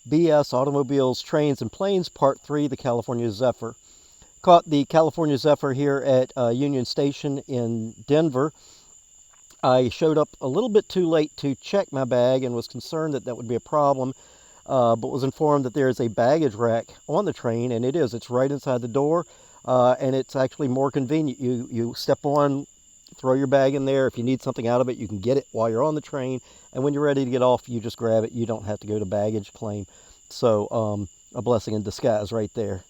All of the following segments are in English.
BS Automobiles, Trains, and Planes, Part 3, the California Zephyr. Caught the California Zephyr here at Union Station in Denver. I showed up a little bit too late to check my bag and was concerned that that would be a problem, but was informed that there is a baggage rack on the train, and it is. It's right inside the door, and it's actually more convenient. You step on, throw your bag in there. If you need something out of it, you can get it while you're on the train, and when you're ready to get off, you just grab it. You don't have to go to baggage claim. So a blessing in disguise right there.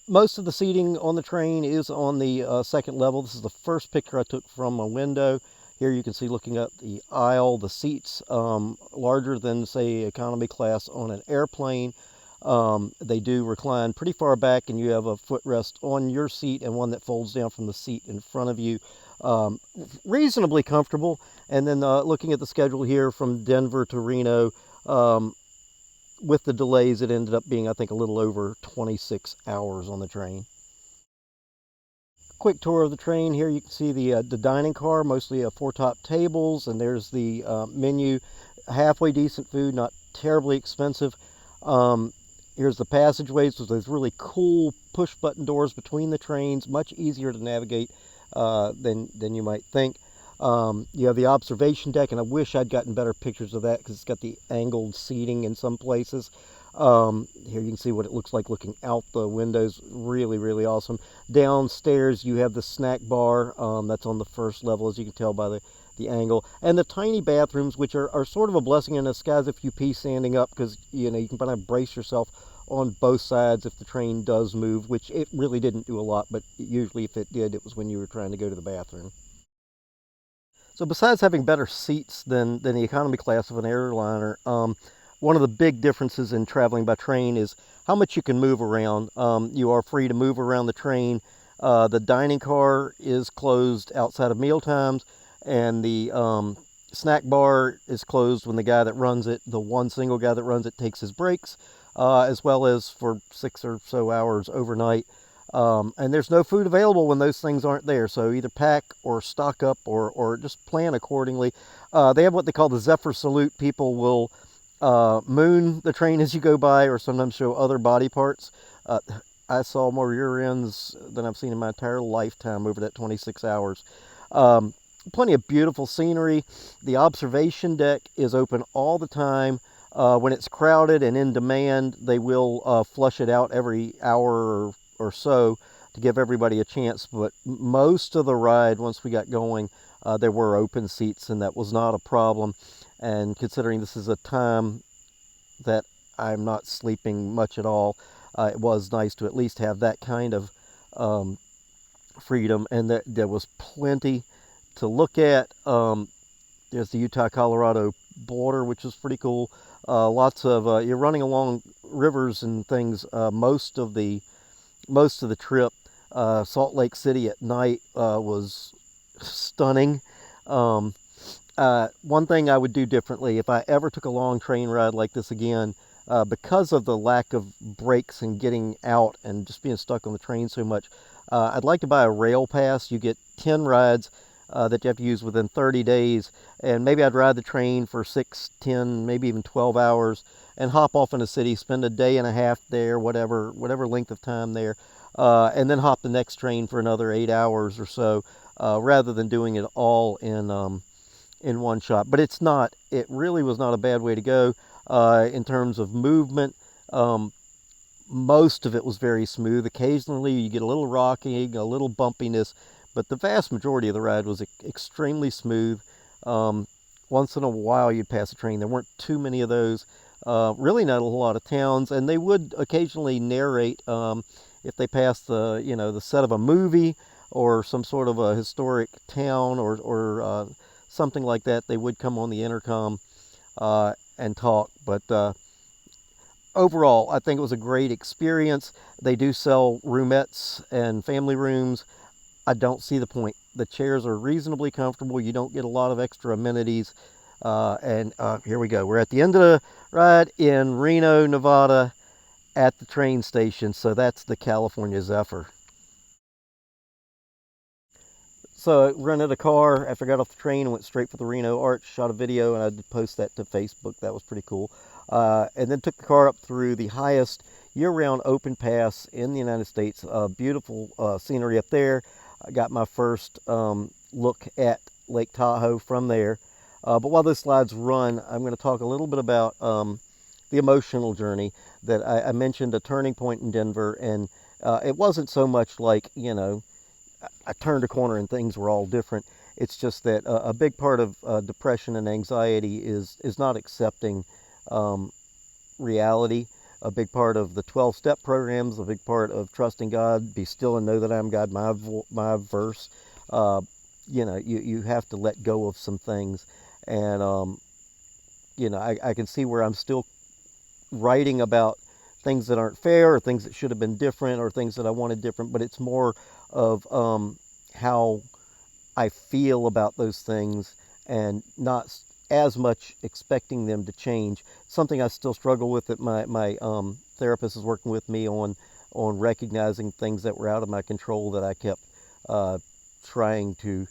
Most of the seating on the train is on the second level. This is the first picture I took from a window. Here you can see, looking up the aisle, the seats larger than, say, economy class on an airplane. They do recline pretty far back, and you have a footrest on your seat and one that folds down from the seat in front of you. Reasonably comfortable. And then looking at the schedule here from Denver to Reno, with the delays, it ended up being, I think, a little over 26 hours on the train. Quick tour of the train. Here you can see the dining car, mostly 4 top tables, and there's the menu. Halfway decent food, not terribly expensive. Here's the passageways with those really cool push button doors between the trains, much easier to navigate than you might think. You have the observation deck, and I wish I'd gotten better pictures of that because it's got the angled seating in some places. Here you can see what it looks like looking out the windows. Really, really awesome. Downstairs you have the snack bar. That's on the first level, as you can tell by the angle. And the tiny bathrooms, which are sort of a blessing in disguise if you pee standing up, because you can kind of brace yourself on both sides if the train does move, which it really didn't do a lot, but usually if it did, it was when you were trying to go to the bathroom. So besides having better seats than the economy class of an airliner, one of the big differences in traveling by train is how much you can move around. You are free to move around the train. The dining car is closed outside of meal times, and the snack bar is closed when the guy that runs it, the one single guy that runs it, takes his breaks, as well as for 6 or so hours overnight. And there's no food available when those things aren't there, so either pack or stock up or just plan accordingly. They have what they call the Zephyr Salute. People will moon the train as you go by, or sometimes show other body parts. I saw more rear ends than I've seen in my entire lifetime over that 26 hours. Plenty of beautiful scenery. The observation deck is open all the time. When it's crowded and in demand, they will flush it out every hour or so to give everybody a chance. But most of the ride, once we got going, there were open seats, and that was not a problem. And considering this is a time that I'm not sleeping much at all, it was nice to at least have that kind of freedom. And there was plenty to look at. There's the Utah-Colorado border, which is pretty cool. Lots of you're running along rivers and things most of the trip. Salt Lake City at night was stunning. One thing I would do differently if I ever took a long train ride like this again, because of the lack of breaks and getting out and just being stuck on the train so much, I'd like to buy a rail pass. You get 10 rides that you have to use within 30 days, and maybe I'd ride the train for 6, 10, maybe even 12 hours and hop off in a city, spend a day and a half there, whatever length of time there, and then hop the next train for another 8 hours or so, rather than doing it all in one shot. But it really was not a bad way to go. In terms of movement, most of it was very smooth. Occasionally you get a little rocking, a little bumpiness, but the vast majority of the ride was extremely smooth. Once in a while you'd pass a train. There weren't too many of those. Really not a lot of towns, and they would occasionally narrate if they passed the set of a movie or some sort of a historic town or something like that. They would come on the intercom and talk. But overall, I think it was a great experience. They do sell roomettes and family rooms. I don't see the point. The chairs are reasonably comfortable. You don't get a lot of extra amenities. And here we go. We're at the end of the ride in Reno, Nevada, at the train station. So that's the California Zephyr. So I rented a car after I got off the train and went straight for the Reno Arch, shot a video, and I did post that to Facebook. That was pretty cool. and then took the car up through the highest year-round open pass in the United States. Beautiful scenery up there. I got my first look at Lake Tahoe from there. But while those slides run, I'm going to talk a little bit about the emotional journey that I mentioned, a turning point in Denver, and it wasn't so much like, you know, I turned a corner and things were all different. It's just that a big part of depression and anxiety is not accepting um, reality. A big part of the 12-step programs, a big part of trusting God, be still and know that I am God, my verse. Uh, you know, you have to let go of some things. And, you know, I can see where I'm still writing about things that aren't fair or things that should have been different or things that I wanted different, but it's more of how I feel about those things and not as much expecting them to change. Something I still struggle with, that my therapist is working with me on recognizing things that were out of my control that I kept trying to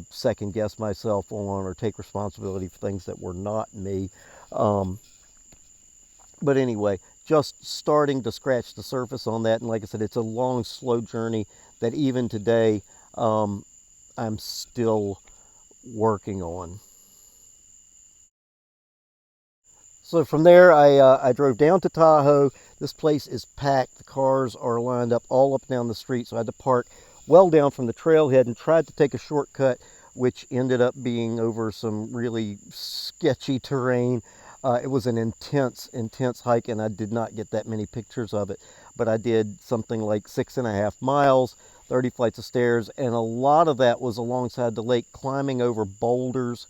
second guess myself on or take responsibility for things that were not me. Um, but anyway, just starting to scratch the surface on that. And like I said, it's a long, slow journey that even today I'm still working on. So from there, I drove down to Tahoe. This place is packed. The cars are lined up all up and down the street. So I had to park well down from the trailhead and tried to take a shortcut, which ended up being over some really sketchy terrain. It was an intense, intense hike, and I did not get that many pictures of it. But I did something like 6.5 miles, 30 flights of stairs, and a lot of that was alongside the lake, climbing over boulders.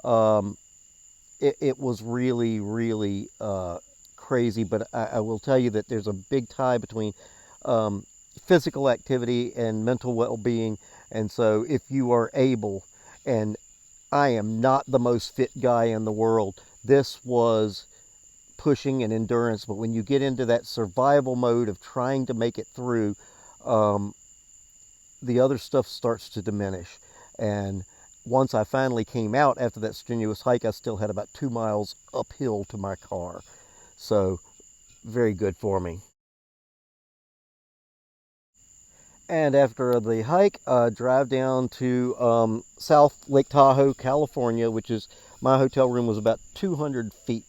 Um, it was really, really crazy, but I will tell you that there's a big tie between um, physical activity and mental well-being. And so if you are able, and I am not the most fit guy in the world, this was pushing and endurance, but when you get into that survival mode of trying to make it through, um, the other stuff starts to diminish. And once I finally came out after that strenuous hike, I still had about 2 miles uphill to my car. So very good for me. And after the hike, drive down to South Lake Tahoe, California, which is, my hotel room was about 200 feet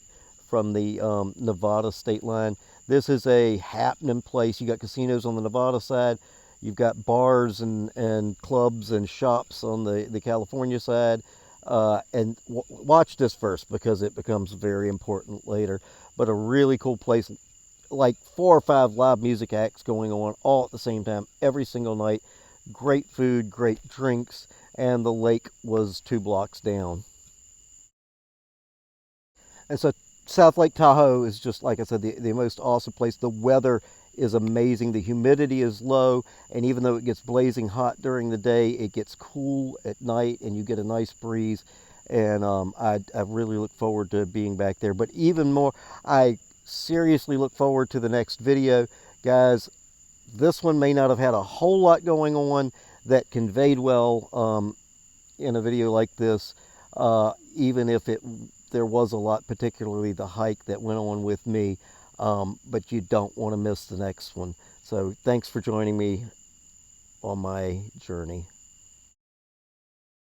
from the Nevada state line. This is a happening place. You got casinos on the Nevada side. You've got bars and clubs and shops on the California side. And watch this first because it becomes very important later. But a really cool place, like 4 or 5 live music acts going on all at the same time every single night. Great food, great drinks, and the lake was 2 blocks down. And so South Lake Tahoe is just, like I said, the most awesome place. The weather is amazing. The humidity is low, and even though it gets blazing hot during the day, it gets cool at night, and you get a nice breeze. And I really look forward to being back there. But even more, I seriously look forward to the next video. Guys, this one may not have had a whole lot going on that conveyed well in a video like this, even if there was a lot, particularly the hike that went on with me. But you don't want to miss the next one. So thanks for joining me on my journey.